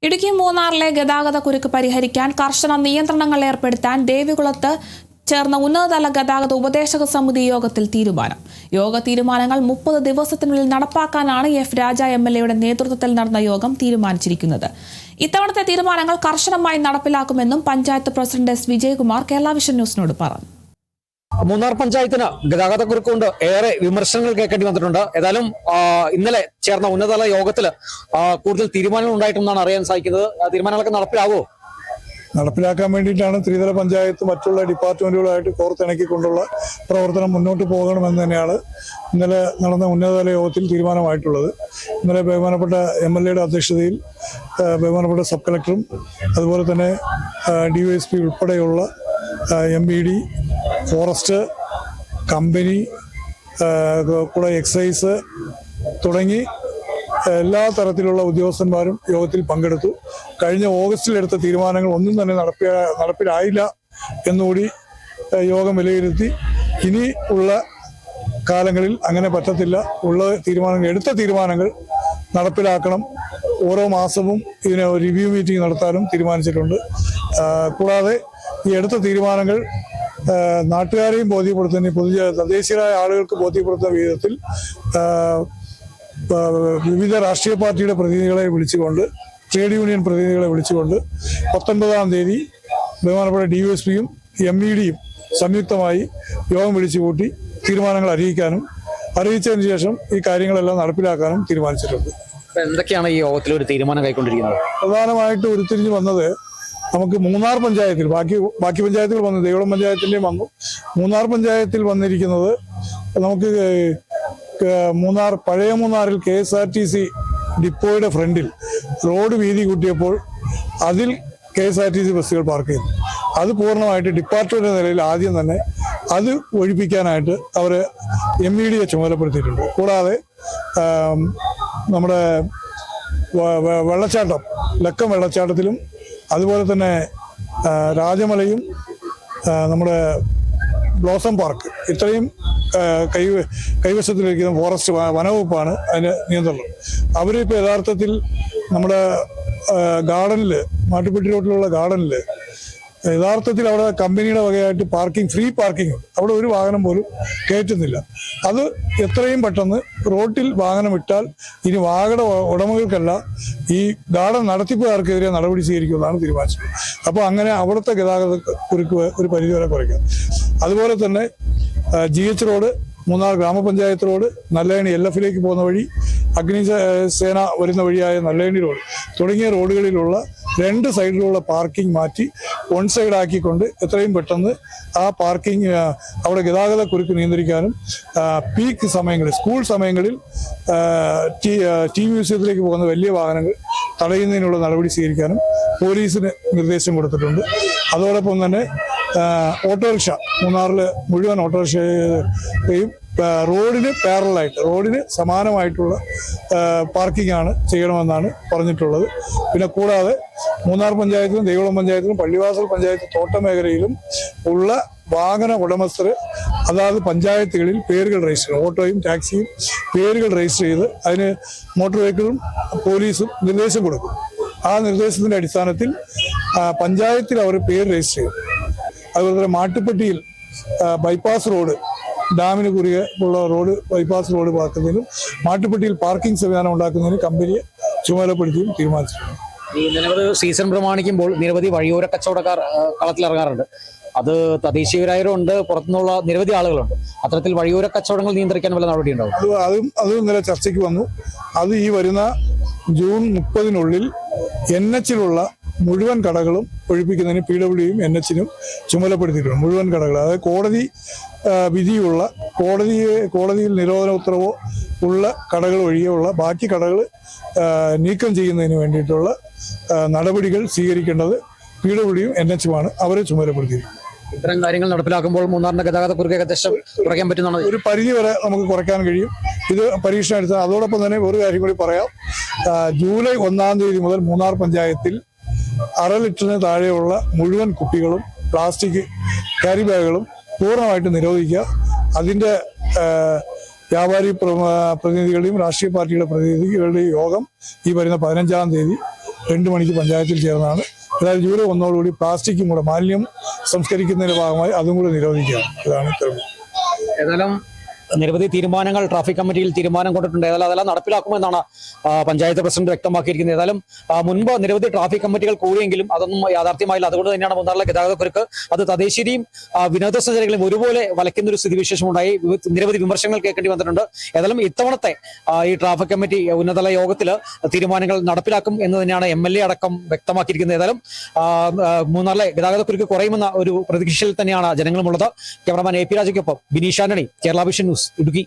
ഇടുക്കി മൂന്നാറിലെ ഗതാഗത കുരുക്ക് പരിഹരിക്കാൻ കർശന നിയന്ത്രണങ്ങൾ ഏർപ്പെടുത്താൻ ദേവികുളത്ത് ചേർന്ന ഉന്നതതല ഗതാഗത ഉപദേശക സമിതി യോഗത്തിൽ തീരുമാനം. യോഗ തീരുമാനങ്ങൾ 30 ദിവസത്തിനുള്ളിൽ നടപ്പാക്കാനാണ് എഫ് രാജ MLAയുടെ നേതൃത്വത്തിൽ നടന്ന യോഗം തീരുമാനിച്ചിരിക്കുന്നത്. ഇത്തവണത്തെ തീരുമാനങ്ങൾ കർശനമായി നടപ്പിലാക്കുമെന്നും panchayat president S. Vijayakumar Kerala Vision ന്യൂസിനോട് പറഞ്ഞു. മൂന്നാർ പഞ്ചായത്തിന് ഗതാഗതക്കുരുക്കുകൊണ്ട് ഏറെ വിമർശനങ്ങൾ കേൾക്കേണ്ടി വന്നിട്ടുണ്ട്. ഏതായാലും ഇന്നലെ ചേർന്ന ഉന്നതതല യോഗത്തിൽ കൂടുതൽ തീരുമാനങ്ങൾ ഉണ്ടായിട്ടുണ്ടെന്നാണ് അറിയാൻ സാധിക്കുന്നത്. തീരുമാനങ്ങളൊക്കെ നടപ്പിലാക്കാൻ വേണ്ടിയിട്ടാണ് ത്രിതല പഞ്ചായത്ത് മറ്റുള്ള ഡിപ്പാർട്ട്മെന്റുകളായിട്ട് കോർത്തിണക്കിക്കൊണ്ടുള്ള പ്രവർത്തനം മുന്നോട്ട് പോകണമെന്ന് തന്നെയാണ് ഇന്നലെ നടന്ന ഉന്നതതല യോഗത്തിൽ തീരുമാനമായിട്ടുള്ളത്. ഇന്നലെ ബഹുമാനപ്പെട്ട MLAയുടെ അധ്യക്ഷതയിൽ ബഹുമാനപ്പെട്ട സബ് കളക്ടറും അതുപോലെ തന്നെ DYSP ഉൾപ്പെടെയുള്ള MBD, ഫോറസ്റ്റ്, കമ്പനി, കൂടെ എക്സൈസ് തുടങ്ങി എല്ലാ തരത്തിലുള്ള ഉദ്യോഗസ്ഥന്മാരും യോഗത്തിൽ പങ്കെടുത്തു. കഴിഞ്ഞ ഓഗസ്റ്റിലെടുത്ത തീരുമാനങ്ങൾ ഒന്നും തന്നെ നടപ്പിലായില്ല എന്നുകൂടി യോഗം വിലയിരുത്തി. ഇനി ഉള്ള കാലങ്ങളിൽ അങ്ങനെ പറ്റത്തില്ല. എടുത്ത തീരുമാനങ്ങൾ നടപ്പിലാക്കണം. ഓരോ മാസവും ഇതിന് റിവ്യൂ മീറ്റിംഗ് നടത്താനും തീരുമാനിച്ചിട്ടുണ്ട്. കൂടാതെ ഈ എടുത്ത തീരുമാനങ്ങൾ നാട്ടുകാരെയും ബോധ്യപ്പെടുത്തുന്ന തദ്ദേശീയരായ ആളുകൾക്ക് ബോധ്യപ്പെടുത്തുന്ന വിധത്തിൽ വിവിധ രാഷ്ട്രീയ പാർട്ടിയുടെ പ്രതിനിധികളെ വിളിച്ചുകൊണ്ട്, ട്രേഡ് യൂണിയൻ പ്രതിനിധികളെ വിളിച്ചുകൊണ്ട് 19-ാം തീയതി ബഹുമാനപ്പെട്ട DYSPയും MBDയും സംയുക്തമായി യോഗം വിളിച്ചു കൂട്ടി തീരുമാനങ്ങൾ അറിയിച്ചതിന് ശേഷം ഈ കാര്യങ്ങളെല്ലാം നടപ്പിലാക്കാനും തീരുമാനിച്ചിട്ടുണ്ട്. എന്തൊക്കെയാണ് ഈ യോഗത്തിൽ ഒരു തീരുമാനം കൈക്കൊണ്ടിരിക്കുന്നത്? പ്രധാനമായിട്ട് ഉരുത്തിരിഞ്ഞു വന്നത് നമുക്ക് മൂന്നാർ പഞ്ചായത്തിൽ, ബാക്കി പഞ്ചായത്തുകൾ വന്നു, ദേവികുളം പഞ്ചായത്തിന്റെയും വന്നു. മൂന്നാർ പഞ്ചായത്തിൽ വന്നിരിക്കുന്നത് നമുക്ക് പഴയ മൂന്നാറിൽ KSRTC ഡിപ്പോയുടെ ഫ്രണ്ടിൽ റോഡ് വീതി കൂട്ടിയപ്പോൾ അതിൽ KSRTC ബസ്സുകൾ പാർക്ക് ചെയ്തു. അത് പൂർണ്ണമായിട്ട് ഡിപ്പാർട്ട്മെന്റ് നിലയിൽ ആദ്യം തന്നെ അത് ഒഴിപ്പിക്കാനായിട്ട് അവർ MBDയെ ചുമതലപ്പെടുത്തിയിട്ടുണ്ട്. കൂടാതെ നമ്മുടെ വെള്ളച്ചാട്ടം, ലക്കം വെള്ളച്ചാട്ടത്തിലും അതുപോലെ തന്നെ രാജമലയും നമ്മുടെ ബ്ലോസം പാർക്ക്, ഇത്രയും കൈവശത്തിലിരിക്കുന്ന ഫോറസ്റ്റ് വനവകുപ്പാണ് അതിന് നിയന്ത്രണം. അവരിപ്പോൾ യഥാർത്ഥത്തിൽ നമ്മുടെ ഗാർഡനിൽ, മാട്ടുപ്പെട്ടി റോഡിലുള്ള ഗാർഡനിൽ യഥാർത്ഥത്തിൽ അവിടെ കമ്പനിയുടെ വകയായിട്ട് ഫ്രീ പാർക്കിംഗ്, അവിടെ ഒരു വാഹനം പോലും കയറ്റുന്നില്ല. അത് എത്രയും പെട്ടെന്ന് റോഡിൽ വാഹനം ഇട്ടാൽ ഇനി വാഹന ഉടമകൾക്കല്ല, ഈ ഗാർഡൻ നടത്തിപ്പുകാർക്കെതിരെ നടപടി സ്വീകരിക്കുമെന്നാണ് തീരുമാനിച്ചത്. അപ്പോൾ അങ്ങനെ അവിടുത്തെ ഗതാഗത കുരുക്ക് ഒരു പരിധിവരെ കുറയ്ക്കാം. അതുപോലെ തന്നെ GH റോഡ്, മൂന്നാർ ഗ്രാമപഞ്ചായത്ത് റോഡ്, നല്ലയണി LFലേക്ക് പോകുന്ന വഴി, അഗ്നിസേന വരുന്ന വഴിയായ നല്ലയണി റോഡ് തുടങ്ങിയ റോഡുകളിലുള്ള 2 സൈഡിലുള്ള പാർക്കിംഗ് മാറ്റി 1 സൈഡ് ആക്കിക്കൊണ്ട് എത്രയും പെട്ടെന്ന് ആ പാർക്കിംഗ്, അവിടെ ഗതാഗത കുരുക്ക് നിയന്ത്രിക്കാനും പീക്ക് സമയങ്ങളിൽ, സ്കൂൾ സമയങ്ങളിൽ ടി മ്യൂസിയത്തിലേക്ക് പോകുന്ന വലിയ വാഹനങ്ങൾ തടയുന്നതിനുള്ള നടപടി സ്വീകരിക്കാനും പോലീസിന് നിർദ്ദേശം കൊടുത്തിട്ടുണ്ട്. അതോടൊപ്പം തന്നെ ഓട്ടോറിക്ഷ, മൂന്നാറിൽ മുഴുവൻ ഓട്ടോറിക്ഷയും റോഡിന് പാരലായിട്ട്, റോഡിന് സമാനമായിട്ടുള്ള പാർക്കിംഗ് ആണ് ചെയ്യണമെന്നാണ് പറഞ്ഞിട്ടുള്ളത്. പിന്നെ കൂടാതെ മൂന്നാർ പഞ്ചായത്തിലും ദേവികുളം പഞ്ചായത്തിലും പള്ളിവാസൽ പഞ്ചായത്ത് തോട്ടമേഖലയിലും ഉള്ള വാഹന ഉടമസ്ഥർ അതാത് പഞ്ചായത്തുകളിൽ പേരുകൾ രജിസ്റ്റർ ചെയ്യും. ഓട്ടോയും ടാക്സിയും പേരുകൾ രജിസ്റ്റർ ചെയ്ത് അതിന് മോട്ടോർ വെഹിക്കിളും പോലീസും നിർദ്ദേശം കൊടുക്കും. ആ നിർദ്ദേശത്തിന്റെ അടിസ്ഥാനത്തിൽ പഞ്ചായത്തിൽ അവർ പേര് രജിസ്റ്റർ ചെയ്യും. അതുപോലെ തന്നെ മാട്ടുപ്പെട്ടിയിൽ ബൈപ്പാസ് റോഡ്, ഡാമിന് കുറുകെ ഉള്ള റോഡ്, ബൈപ്പാസ് റോഡ് പാക്കുന്നതിനും മാട്ടുപ്പെട്ടിയിൽ പാർക്കിംഗ് സംവിധാനം ഉണ്ടാക്കുന്നതിനും കമ്പനിയെ ചുമതലപ്പെടുത്തിയും തീരുമാനിച്ചിട്ടുണ്ട്. ഈ നിലവിൽ സീസൺ പ്രമാണിക്കുമ്പോൾ നിരവധി വഴിയോര കച്ചവടക്കാർ കളത്തിലിറങ്ങാറുണ്ട്. അത് തദ്ദേശീയരായവരുണ്ട്, പുറത്തുനിന്നുള്ള നിരവധി ആളുകളുണ്ട്. അത്തരത്തിൽ വഴിയോര കച്ചവടങ്ങൾ നിയന്ത്രിക്കാൻ വല്ല നടപടി ഉണ്ടാവും? അതും ഇന്നലെ ചർച്ചയ്ക്ക് വന്നു. അത് ഈ വരുന്ന ജൂൺ 30-നുള്ളിൽ NHലുള്ള മുഴുവൻ കടകളും ഒഴിപ്പിക്കുന്നതിന് PWDയും NHനും ചുമതലപ്പെടുത്തിയിട്ടുണ്ട്. മുഴുവൻ കടകൾ, അതായത് കോടതി വിധിയുള്ള, കോടതിയിൽ നിരോധന ഉത്തരവോ ഉള്ള കടകൾ ഒഴികെയുള്ള ബാക്കി കടകൾ നീക്കം ചെയ്യുന്നതിന് വേണ്ടിയിട്ടുള്ള നടപടികൾ സ്വീകരിക്കേണ്ടത് PWDയും NHുമാണ്. അവരെ ചുമതലപ്പെടുത്തിയിട്ടുണ്ട്. ഇത്തരം കാര്യങ്ങൾ നടപ്പിലാക്കുമ്പോൾ മൂന്നാറിന്റെ ഗതാഗത കുരുക്ക് ഏകദേശം കുറയ്ക്കാൻ പറ്റുന്നതാണ്. ഒരു പരിധി വരെ നമുക്ക് കുറയ്ക്കാൻ കഴിയും. ഇത് പരീക്ഷണം എടുത്താൽ. അതോടൊപ്പം തന്നെ ഒരു കാര്യം കൂടി പറയാം. ജൂലൈ 1-ാം തീയതി മുതൽ മൂന്നാർ പഞ്ചായത്തിൽ 1/2 ലിറ്ററിന് താഴെയുള്ള മുഴുവൻ കുപ്പികളും പ്ലാസ്റ്റിക് ക്യാരി ബാഗുകളും പൂർണ്ണമായിട്ട് നിരോധിക്കുക. അതിൻ്റെ വ്യാപാരി പ്രതിനിധികളുടെയും രാഷ്ട്രീയ പാർട്ടിയുടെ പ്രതിനിധികളുടെയും യോഗം ഈ വരുന്ന 15-ാം തീയതി 2 മണിക്ക് പഞ്ചായത്തിൽ ചേർന്നാണ് അതായത് ജൂലൈ 1 പ്ലാസ്റ്റിക്കും കൂടെ മാലിന്യം സംസ്കരിക്കുന്നതിന്റെ ഭാഗമായി അതും കൂടെ നിരോധിക്കുകയാണ്. ഇതാണ് ഉത്തരവ്. ഏതായാലും നിരവധി തീരുമാനങ്ങൾ ട്രാഫിക് കമ്മിറ്റിയിൽ തീരുമാനം കൊണ്ടിട്ടുണ്ട്. ഏതായാലും അതെല്ലാം നടപ്പിലാക്കുമെന്നാണ് പഞ്ചായത്ത് പ്രസിഡന്റ് വ്യക്തമാക്കിയിരിക്കുന്നത്. ഏതായാലും മുൻപ് നിരവധി ട്രാഫിക് കമ്മിറ്റികൾ കൂടിയെങ്കിലും അതൊന്നും യാഥാർത്ഥ്യമായില്ല. അതുകൊണ്ട് തന്നെയാണ് മൂന്നാറിലെ ഗതാഗതക്കുരുക്ക് അത് തദ്ദേശീയരെയും വിനോദസഞ്ചാരികളെയും ഒരുപോലെ വലയ്ക്കുന്ന ഒരു സ്ഥിതിവിശേഷം ഉണ്ടായി. നിരവധി വിമർശനങ്ങൾ കേൾക്കേണ്ടി വന്നിട്ടുണ്ട്. ഏതായാലും ഇത്തവണത്തെ ഈ ട്രാഫിക് കമ്മിറ്റി ഉന്നതതല യോഗത്തിൽ തീരുമാനങ്ങൾ നടപ്പിലാക്കും എന്ന് തന്നെയാണ് MLA അടക്കം വ്യക്തമാക്കിയിരിക്കുന്നത്. ഏതായാലും മൂന്നാറിലെ ഗതാഗതക്കുരുക്ക് കുറയുമെന്ന ഒരു പ്രതീക്ഷയിൽ തന്നെയാണ് ജനങ്ങളുമുള്ളത്. ക്യാമറമാൻ AP രാജയ്ക്കൊപ്പം ബിനീഷ് ആന്റണി, കേരള വിഷൻ ന്യൂസ്, ഇടുക്കി.